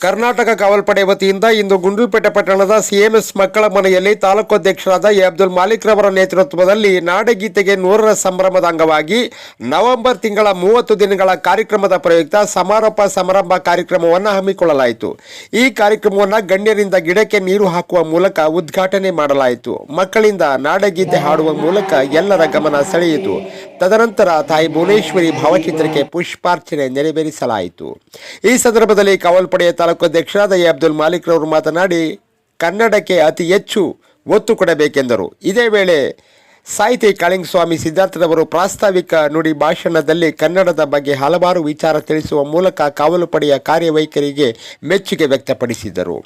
ಕರ್ನಾಟಕ ಕಾವಲ್ಪಡೆ ವತಿಯಿಂದ ಇಂದು ಗುಂಡ್ಲುಪೇಟೆ ಪಟ್ಟಣದ ಸಿಎಂಎಸ್ ಮಕ್ಕಳ ಮನೆಯಲ್ಲಿ ತಾಲೂಕು ಅಧ್ಯಕ್ಷರಾದ ಎ ಅಬ್ದುಲ್ ಮಾಲಿಕ್ ರವರ ನೇತೃತ್ವದಲ್ಲಿ ನಾಡಗೀತೆಗೆ 100ರ ಸಂಭ್ರಮದ ಅಂಗವಾಗಿ ನವೆಂಬರ್ ತಿಂಗಳ 30 ದಿನಗಳ ಕಾರ್ಯಕ್ರಮದ ಪ್ರಯುಕ್ತ ಸಮಾರೋಪ ಸಮಾರಂಭ ಕಾರ್ಯಕ್ರಮವನ್ನು ಹಮ್ಮಿಕೊಳ್ಳಲಾಯಿತು. ಈ ಕಾರ್ಯಕ್ರಮವನ್ನು ಗಣ್ಯರಿಂದ ಗಿಡಕ್ಕೆ ನೀರು ಹಾಕುವ ಮೂಲಕ ಉದ್ಘಾಟನೆ ಮಾಡಲಾಯಿತು. ಮಕ್ಕಳಿಂದ ನಾಡಗೀತೆ ಹಾಡುವ ಮೂಲಕ ಎಲ್ಲರ ಗಮನ ಸೆಳೆಯಿತು. ತದನಂತರ ತಾಯಿ ಭುವನೇಶ್ವರಿ ಭಾವಚಿತ್ರಕ್ಕೆ ಪುಷ್ಪಾರ್ಚನೆ ನೆರವೇರಿಸಲಾಯಿತು. ಈ ಸಂದರ್ಭದಲ್ಲಿ ಕಾವಲ್ಪಡೆಯ ತಾಲೂಕು ಅಧ್ಯಕ್ಷರಾದ ಎ ಅಬ್ದುಲ್ ಮಾಲಿಕ್ ರವರು ಮಾತನಾಡಿ ಕನ್ನಡಕ್ಕೆ ಅತಿ ಹೆಚ್ಚು ಒತ್ತು ಕೊಡಬೇಕೆಂದರು. ಇದೇ ವೇಳೆ ಸಾಹಿತಿ ಕಾಳಿಂಗಸ್ವಾಮಿ ಸಿದ್ಧಾರ್ಥರವರು ಪ್ರಾಸ್ತಾವಿಕ ನುಡಿ ಭಾಷಣದಲ್ಲಿ ಕನ್ನಡದ ಬಗ್ಗೆ ಹಲವಾರು ವಿಚಾರ ತಿಳಿಸುವ ಮೂಲಕ ಕಾವಲುಪಡೆಯ ಕಾರ್ಯವೈಖರಿಗೆ ಮೆಚ್ಚುಗೆ ವ್ಯಕ್ತಪಡಿಸಿದರು.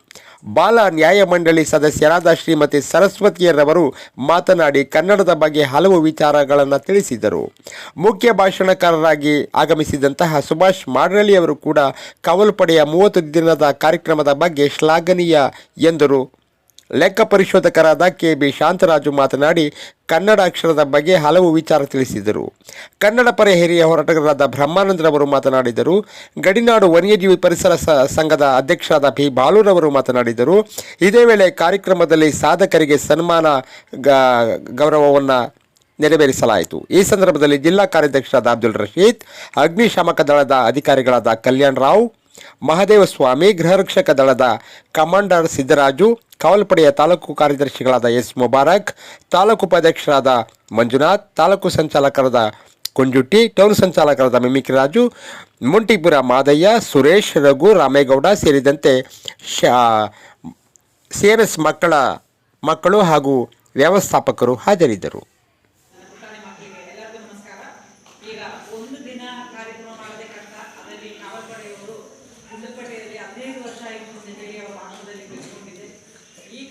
ಬಾಲ ನ್ಯಾಯಮಂಡಳಿ ಸದಸ್ಯರಾದ ಶ್ರೀಮತಿ ಸರಸ್ವತಿಯರವರು ಮಾತನಾಡಿ ಕನ್ನಡದ ಬಗ್ಗೆ ಹಲವು ವಿಚಾರಗಳನ್ನು ತಿಳಿಸಿದರು. ಮುಖ್ಯ ಭಾಷಣಕಾರರಾಗಿ ಆಗಮಿಸಿದಂತಹ ಸುಭಾಷ್ ಮಾಡ್ರಳ್ಳಿಯವರು ಕೂಡ ಕಾವಲುಪಡೆಯ 30 ದಿನದ ಕಾರ್ಯಕ್ರಮದ ಬಗ್ಗೆ ಶ್ಲಾಘನೀಯ ಎಂದರು. ಲೆಕ್ಕ ಪರಿಶೋಧಕರಾದ ಕೆ.ಬಿ. ಶಾಂತರಾಜು ಮಾತನಾಡಿ ಕನ್ನಡ ಅಕ್ಷರದ ಬಗ್ಗೆ ಹಲವು ವಿಚಾರ ತಿಳಿಸಿದರು. ಕನ್ನಡ ಪರ ಹಿರಿಯ ಹೋರಾಟಗಾರರಾದ ಬ್ರಹ್ಮಾನಂದರವರು ಮಾತನಾಡಿದರು. ಗಡಿನಾಡು ವನ್ಯಜೀವಿ ಪರಿಸರ ಸಂಘದ ಅಧ್ಯಕ್ಷರಾದ ಪಿ. ಬಾಲೂರವರು ಮಾತನಾಡಿದರು. ಇದೇ ವೇಳೆ ಕಾರ್ಯಕ್ರಮದಲ್ಲಿ ಸಾಧಕರಿಗೆ ಸನ್ಮಾನ ಗೌರವವನ್ನು ನೆರವೇರಿಸಲಾಯಿತು. ಈ ಸಂದರ್ಭದಲ್ಲಿ ಜಿಲ್ಲಾ ಕಾರ್ಯಾಧ್ಯಕ್ಷರಾದ ಅಬ್ದುಲ್ ರಶೀದ್, ಅಗ್ನಿಶಾಮಕ ದಳದ ಅಧಿಕಾರಿಗಳಾದ ಕಲ್ಯಾಣ್ ರಾವ್, ಮಹದೇವಸ್ವಾಮಿ, ಗೃಹರಕ್ಷಕ ದಳದ ಕಮಾಂಡರ್ ಸಿದ್ದರಾಜು, ಕಾವಲುಪಡೆಯ ತಾಲೂಕು ಕಾರ್ಯದರ್ಶಿಗಳಾದ ಎಸ್ ಮುಬಾರಕ್, ತಾಲೂಕು ಉಪಾಧ್ಯಕ್ಷರಾದ ಮಂಜುನಾಥ್, ತಾಲೂಕು ಸಂಚಾಲಕರಾದ ಕುಂಜುಟ್ಟಿ, ಟೌನ್ ಸಂಚಾಲಕರಾದ ಮಿಮಿಕ್ರಾಜು, ಮುಂಟಿಪುರ ಮಾದಯ್ಯ, ಸುರೇಶ್, ರಘು, ರಾಮೇಗೌಡ ಸೇರಿದಂತೆ ಸಿಎಂಎಸ್ ಮಕ್ಕಳು ಹಾಗೂ ವ್ಯವಸ್ಥಾಪಕರು ಹಾಜರಿದ್ದರು.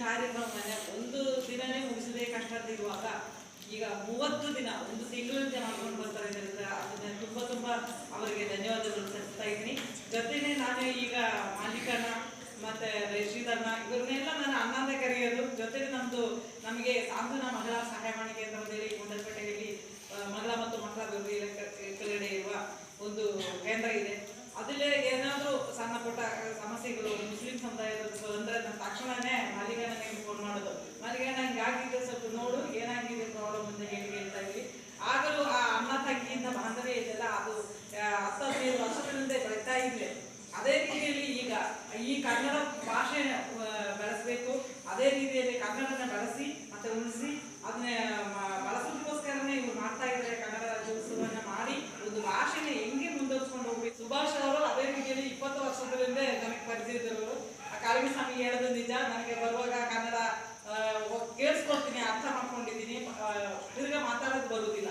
ಕಾರ್ಯಕ್ರಮವನ್ನು ಒಂದು ದಿನನೇ ಮುಗಿಸದೆ ಕಷ್ಟದಿರುವಾಗ ಈಗ 30 ದಿನ ಒಂದು ತಿಂಗಳಿಂದ ಮಾಡ್ಕೊಂಡು ಬರ್ತಾರೆ. ಇದರಿಂದ ಅದನ್ನ ತುಂಬ ಅವರಿಗೆ ಧನ್ಯವಾದಗಳು ಸಲ್ಲಿಸ್ತಾ ಇದ್ದೀನಿ. ಜೊತೆಗೆ ನಾನು ಈಗ ಮಾಲೀಕಣ್ಣ ಮತ್ತೆ ರಶೀದಣ್ಣ ಇವರನ್ನೆಲ್ಲ ನಾನು ಅಣ್ಣಂದೇ ಕರೆಯೋದು. ಜೊತೆಗೆ ನಮಗೆ ಸಾಂತ್ವನ ಮಹಿಳಾ ಸಹಾಯವಾಣಿ ಕೇಂದ್ರ ಅಂತೇಳಿ ಗುಂಡ್ಲುಪೇಟೆಯಲ್ಲಿ ಮಹಿಳಾ ಮತ್ತು ಮಕ್ಕಳ ಕೆಳಗಡೆ ಇರುವ ಒಂದು ಕೇಂದ್ರ ಇದೆ. ಅದಲ್ಲೇ ಏನಾದರೂ ಸಣ್ಣ ಪುಟ್ಟ ಸಮಸ್ಯೆಗಳು ಮುಸ್ಲಿಂ ಸಮುದಾಯದ ಅಂದರೆ ನಮ್ಮ ತಕ್ಷಣನೇ ಮಾಲಿಕಣ್ಣನಿಗೆ ಫೋನ್ ಮಾಡೋದು, ಮಾಲಿಕಣ್ಣ ಹಿಂಗಾಗಿದೆ ಸ್ವಲ್ಪ ನೋಡು ಏನಾಗಿದೆ ಪ್ರಾಬ್ಲಮ್ ಅಂತ ಹೇಳ್ತಾ ಇದ್ವಿ. ಆಗಲೂ ಆ ಅಣ್ಣ ತಂಗಿಯಿಂದ ಬಾಂಧವ್ಯ ಇದೆಲ್ಲ ಅದು 10-15 ವರ್ಷಗಳಿಂದ ಬೆಳೀತಾ ಇದೆ. ಅದೇ ರೀತಿಯಲ್ಲಿ ಈಗ ಈ ಕನ್ನಡ ಭಾಷೆ ಬೆಳೆಸಬೇಕು, ಅದೇ ರೀತಿಯಲ್ಲಿ ಕನ್ನಡನ ಬೆಳೆಸಿ ಮತ್ತೆ ಉಳಿಸಿ ಅದನ್ನ ಬಳಸೋದಕ್ಕೋಸ್ಕರನೇ ಇವ್ರು ಮಾಡ್ತಾ ಇದ್ದಾರೆ. ಕನ್ನಡ ರಾಜ್ಯೋತ್ಸವವನ್ನು ಮಾಡಿ ಒಂದು ಭಾಷೆನ ಹೆಂಗೆ ಮುಂದುವರ್ಸ್ಕೊಂಡು ಹೋಗ್ಬೇಕು. ಸುಭಾಷ್ ಅವರು ಅದೇ ರೀತಿಯಲ್ಲಿ 20 ವರ್ಷಗಳಿಂದ ನನಗೆ ಪರಿಚಯದವರು. ಕಾಳಿಂಗಸ್ವಾಮಿ ಹೇಳೋದು ನಿಜ. ನನಗೆ ಬರುವಾಗ ಕನ್ನಡ ಕೇಳಿಸ್ಕೊಡ್ತೀನಿ, ಅರ್ಥ ಮಾಡ್ಕೊಂಡಿದ್ದೀನಿ, ತಿರ್ಗಾ ಮಾತಾಡೋದು ಬರುವುದಿಲ್ಲ.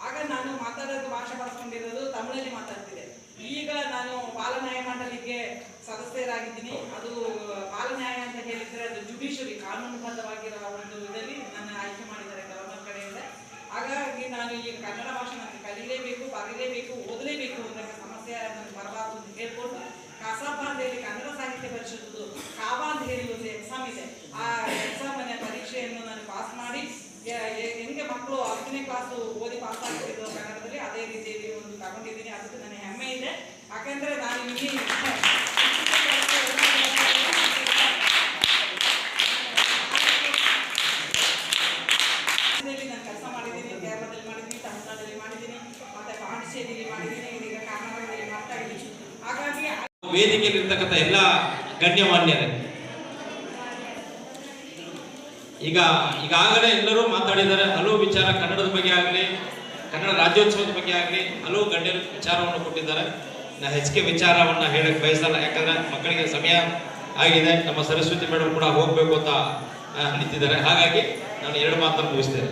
ಆಗ ನಾನು ಮಾತಾಡೋದು ಭಾಷೆ ಬಳಸ್ಕೊಂಡಿರೋದು ತಮಿಳಲ್ಲಿ ಮಾತಾಡ್ತಿದ್ದೆ. ಈಗ ನಾನು ಬಾಲ ನ್ಯಾಯ ಮಂಡಳಿಗೆ ಸದಸ್ಯರಾಗಿದ್ದೀನಿ. ಅದು ಬಾಲ ನ್ಯಾಯ ಅಂತ ಹೇಳಿದ್ರೆ ಅದು ಜುಡಿಷರಿ ಕಾನೂನುಬದ್ಧವಾಗಿರೋ ಒಂದು ಇದರಲ್ಲಿ ನನ್ನ ಆಯ್ಕೆ ಮಾಡಿದ್ದಾರೆ ಗವರ್ನರ್ ಕಡೆಯಿಂದ. ಹಾಗಾಗಿ ನಾನು ಈಗ ಕನ್ನಡ ಭಾಷೆ ನನಗೆ ಕಲಿಯಲೇಬೇಕು, ಬರೀಲೇಬೇಕು, ಓದಲೇಬೇಕು ಅಂತ ಸಮಸ್ಯೆ ನನಗೆ ಬರಬಾರ್ದು ಅಂತ ಹೇಳ್ಕೊಂಡು ಕಸಾಪ ಅಂತ ಹೇಳಿ ಕನ್ನಡ ಸಾಹಿತ್ಯ ಪರಿಷತ್ತು ಕಾಬಾ ಅಂತ ಹೇಳಿ ಒಂದು ಎಕ್ಸಾಮ್ ಇದೆ. ಆ ಎಕ್ಸಾಮ್ ಪರೀಕ್ಷೆಯನ್ನು ನಾನು ಪಾಸ್ ಮಾಡಿ ಹೆಂಗೆ ಮಕ್ಕಳು 10ನೇ ಕ್ಲಾಸು ಓದಿ ಪಾಸ್ ಆಗ್ತಿದ್ರು ಕನ್ನಡದಲ್ಲಿ ಅದೇ ರೀತಿಯಲ್ಲಿ ಒಂದು ತಗೊಂಡಿದ್ದೀನಿ. ಅದಕ್ಕೆ ನನಗೆ ಹೆಮ್ಮೆ ಇದೆ. ಯಾಕೆಂದ್ರೆ ನಾನು ಇಲ್ಲಿ ನಾನು ಕೆಲಸ ಮಾಡಿದ್ದೀನಿ. ಕೇರಳದಲ್ಲಿ ಮಾಡಿದ್ದೀನಿ, ತಮಿಳುನಾಡಲ್ಲಿ ಮಾಡಿದ್ದೀನಿ, ಮತ್ತೆ ಪಾಂಡಿಚೇರಿಯಲ್ಲಿ ಮಾಡಿದ್ದೀನಿ, ಇದೀಗ ಕರ್ನಾಟಕದಲ್ಲಿ ಮಾಡ್ತಾ ಇದ್ದೀನಿ. ಹಾಗಾಗಿ ವೇದಿಕೆಯಲ್ಲಿ ಇರ್ತಕ್ಕಂಥ ಎಲ್ಲ ಗಣ್ಯಮಾನ್ಯರೇ, ಈಗಾಗಲೇ ಎಲ್ಲರೂ ಮಾತಾಡಿದ್ದಾರೆ. ಹಲವು ವಿಚಾರ ಕನ್ನಡದ ಬಗ್ಗೆ ಆಗಲಿ, ಕನ್ನಡ ರಾಜ್ಯೋತ್ಸವದ ಬಗ್ಗೆ ಆಗಲಿ ಹಲವು ಗಣ್ಯರು ವಿಚಾರವನ್ನು ಕೊಟ್ಟಿದ್ದಾರೆ. ನಾನು ಹೆಚ್ಚಿಗೆ ವಿಚಾರವನ್ನು ಹೇಳಕ್ಕೆ ಬಯಸಲ್ಲ, ಯಾಕಂದ್ರೆ ಮಕ್ಕಳಿಗೆ ಸಮಯ ಆಗಿದೆ. ನಮ್ಮ ಸರಸ್ವತಿ ಮೇಡಮ್ ಕೂಡ ಹೋಗಬೇಕು ಅಂತ ನಿಂತಿದ್ದಾರೆ. ಹಾಗಾಗಿ ನಾನು 2 ಮಾತನ್ನು ಮುಗಿಸ್ತೇನೆ.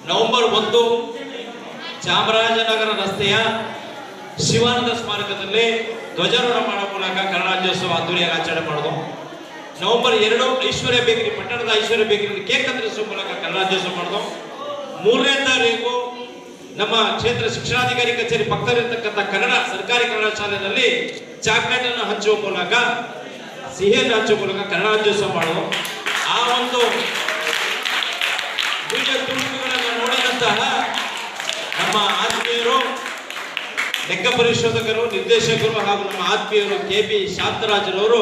ನವೆಂಬರ್ 1 ಚಾಮರಾಜನಗರ ರಸ್ತೆಯ ಶಿವಾನಂದ ಸ್ಮಾರಕದಲ್ಲಿ ಧ್ವಜಾರೋಹಣ ಮಾಡೋ ಮೂಲಕ ಕನ್ನಡ ರಾಜ್ಯೋತ್ಸವ ಅದ್ದೂರಿಯಾಗಿ ಆಚರಣೆ ಮಾಡೋದು. ನವೆಂಬರ್ 2 ಐಶ್ವರ್ಯ ಬೇಕರಿ, ಪಟ್ಟಣದ ಐಶ್ವರ್ಯ ಬೇಕರಿ ಕೇಕ್ ಕತ್ತರಿಸುವ ಮೂಲಕ ಕನ್ನಡ ರಾಜ್ಯೋತ್ಸವ ಮಾಡೋದು. 3ನೇ ತಾರೀಕು ನಮ್ಮ ಕ್ಷೇತ್ರ ಶಿಕ್ಷಣಾಧಿಕಾರಿ ಕಚೇರಿ ಪಕ್ಕದಲ್ಲಿರ್ತಕ್ಕಂಥ ಕನ್ನಡ ಸರ್ಕಾರಿ ಕನ್ನಡ ಶಾಲೆಯಲ್ಲಿ ಚಾಕ್ಲೇಟ್ ಅನ್ನು ಹಂಚುವ ಮೂಲಕ, ಸಿಹಿಯನ್ನು ಹಂಚುವ ಮೂಲಕ ಕನ್ನಡ ರಾಜ್ಯೋತ್ಸವ ಮಾಡೋದು. ಆ ಒಂದು ವಿಡಿಯೋ ತುಣುಕುಗಳನ್ನು ನೋಡಿದಂತಹ ನಮ್ಮ ಆತ್ಮೀಯರು ಲೆಕ್ಕ ಪರಿಶೋಧಕರು, ನಿರ್ದೇಶಕರು ಹಾಗೂ ನಮ್ಮ ಆತ್ಮೀಯರು KP ಶಾಂತರಾಜರವರು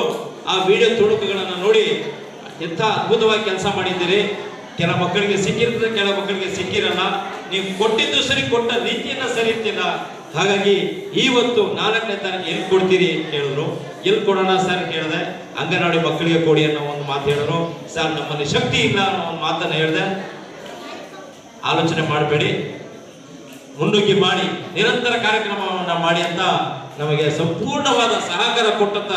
ಆ ವಿಡಿಯೋ ತುಣುಕುಗಳನ್ನು ನೋಡಿ ಎಂಥ ಅದ್ಭುತವಾಗಿ ಕೆಲಸ ಮಾಡಿದ್ದೀರಿ. ಕೆಲ ಮಕ್ಕಳಿಗೆ ಸಿಕ್ಕಿರ್ತದೆ, ಕೆಲ ಮಕ್ಕಳಿಗೆ ಸಿಕ್ಕಿರಲ್ಲ. ನೀವು ಕೊಟ್ಟಿದ್ದು ಸರಿ, ಕೊಟ್ಟ ರೀತಿಯನ್ನ ಸರಿ ಇರ್ತಿಲ್ಲ. ಹಾಗಾಗಿ ಇವತ್ತು 4ನೇ ತಾರೀಕು ಎಲ್ಲಿ ಕೊಡ್ತೀರಿ ಕೇಳಿದ್ರು. ಎಲ್ಲಿ ಕೊಡೋಣ ಸರ್ ಕೇಳಿದೆ. ಅಂಗನವಾಡಿ ಮಕ್ಕಳಿಗೆ ಕೊಡಿ ಅನ್ನೋ ಒಂದು ಮಾತು ಹೇಳಿದ್ರು. ಸರ್ ನಮ್ಮಲ್ಲಿ ಶಕ್ತಿ ಇಲ್ಲ ಅನ್ನೋ ಒಂದು ಮಾತನ್ನ ಹೇಳಿದೆ. ಆಲೋಚನೆ ಮಾಡಬೇಡಿ, ಮುನ್ನುಗ್ಗಿ ಮಾಡಿ, ನಿರಂತರ ಕಾರ್ಯಕ್ರಮವನ್ನ ಮಾಡಿ ಅಂತ ನಮಗೆ ಸಂಪೂರ್ಣವಾದ ಸಹಕಾರ ಕೊಟ್ಟಂತ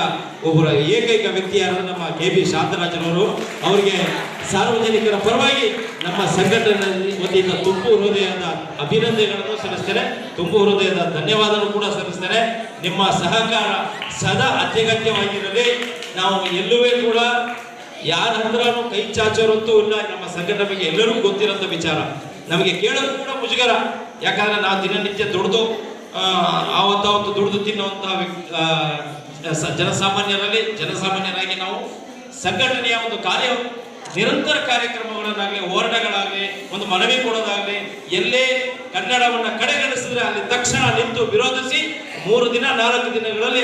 ಒಬ್ಬರ ಏಕೈಕ ವ್ಯಕ್ತಿ ಯಾರು ನಮ್ಮ KP ಶಾಂತರಾಜರವರು. ಅವರಿಗೆ ಸಾರ್ವಜನಿಕರ ಪರವಾಗಿ ನಮ್ಮ ಸಂಘಟನೆ ವತಿಯಿಂದ ತುಂಬು ಹೃದಯದ ಅಭಿನಂದನೆಗಳನ್ನು ಸಲ್ಲಿಸ್ತೇನೆ, ತುಂಬು ಹೃದಯದ ಧನ್ಯವಾದಗಳು ಕೂಡ ಸಲ್ಲಿಸ್ತೇನೆ. ನಿಮ್ಮ ಸಹಕಾರ ಸದಾ ಅತ್ಯಗತ್ಯವಾಗಿರಲಿ. ನಾವು ಎಲ್ಲುವೇ ಕೂಡ ಯಾರ ಹತ್ರನೂ ಕೈ ಚಾಚೋರಂತೂ ಇಲ್ಲ. ನಮ್ಮ ಸಂಘಟನೆ ಬಗ್ಗೆ ಎಲ್ಲರಿಗೂ ಗೊತ್ತಿರೋಂಥ ವಿಚಾರ. ನಮಗೆ ಕೇಳೋದು ಕೂಡ ಮುಜುಗರ. ಯಾಕಂದ್ರೆ ನಾವು ದಿನನಿತ್ಯ ದುಡಿದು ಆವತ್ತಾವತ್ತು ದುಡಿದು ತಿನ್ನುವಂತಹ ಜನಸಾಮಾನ್ಯರಾಗಿ ನಾವು ಸಂಘಟನೆಯ ಒಂದು ನಿರಂತರ ಕಾರ್ಯಕ್ರಮಗಳನ್ನಾಗಲಿ, ಹೋರಾಟಗಳಾಗಲಿ, ಒಂದು ಮನವಿ ಕೊಡೋದಾಗಲಿ, ಎಲ್ಲೇ ಕನ್ನಡವನ್ನ ಕಡೆಗಣಿಸಿದ್ರೆ ಅಲ್ಲಿ ತಕ್ಷಣ ನಿಂತು ವಿರೋಧಿಸಿ 3 ದಿನ 4 ದಿನಗಳಲ್ಲಿ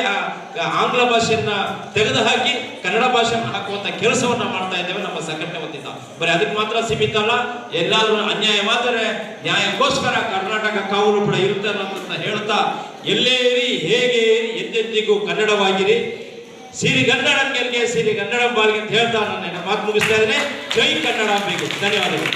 ಆಂಗ್ಲ ಭಾಷೆಯನ್ನ ತೆಗೆದುಹಾಕಿ ಕನ್ನಡ ಭಾಷೆಯನ್ನು ಹಾಕುವಂತ ಕೆಲಸವನ್ನ ಮಾಡ್ತಾ ಇದ್ದೇವೆ ನಮ್ಮ ಸಂಘಟನೆ ವತಿಯಿಂದ. ಬರೀ ಅದಕ್ಕೆ ಮಾತ್ರ ಸೀಮಿತ ಅಲ್ಲ, ಎಲ್ಲಾದ್ರೂ ಅನ್ಯಾಯವಾದರೆ ನ್ಯಾಯಕ್ಕೋಸ್ಕರ ಕರ್ನಾಟಕ ಕಾವಲು ಕೂಡ ಇರುತ್ತೆ ಅಂತ ಹೇಳ್ತಾ, ಎಲ್ಲೇ ಇರಿ, ಹೇಗೆ ಇರಿ, ಎಂದೆಂದಿಗೂ ಕನ್ನಡವಾಗಿರಿ. ಸಿರಿಗನ್ನಡಂ ಗೆಲ್ಗೆ, ಸಿರಿಗನ್ನಡಂ ಬಾಳ್ಗೆ ಅಂತ ಹೇಳ್ತಾ ನನ್ನ ಮಾತು ಮುಗಿಸ್ತಾ ಇದ್ದೇನೆ. ಜೈ ಕನ್ನಡ ಬೇಕು. ಧನ್ಯವಾದಗಳು.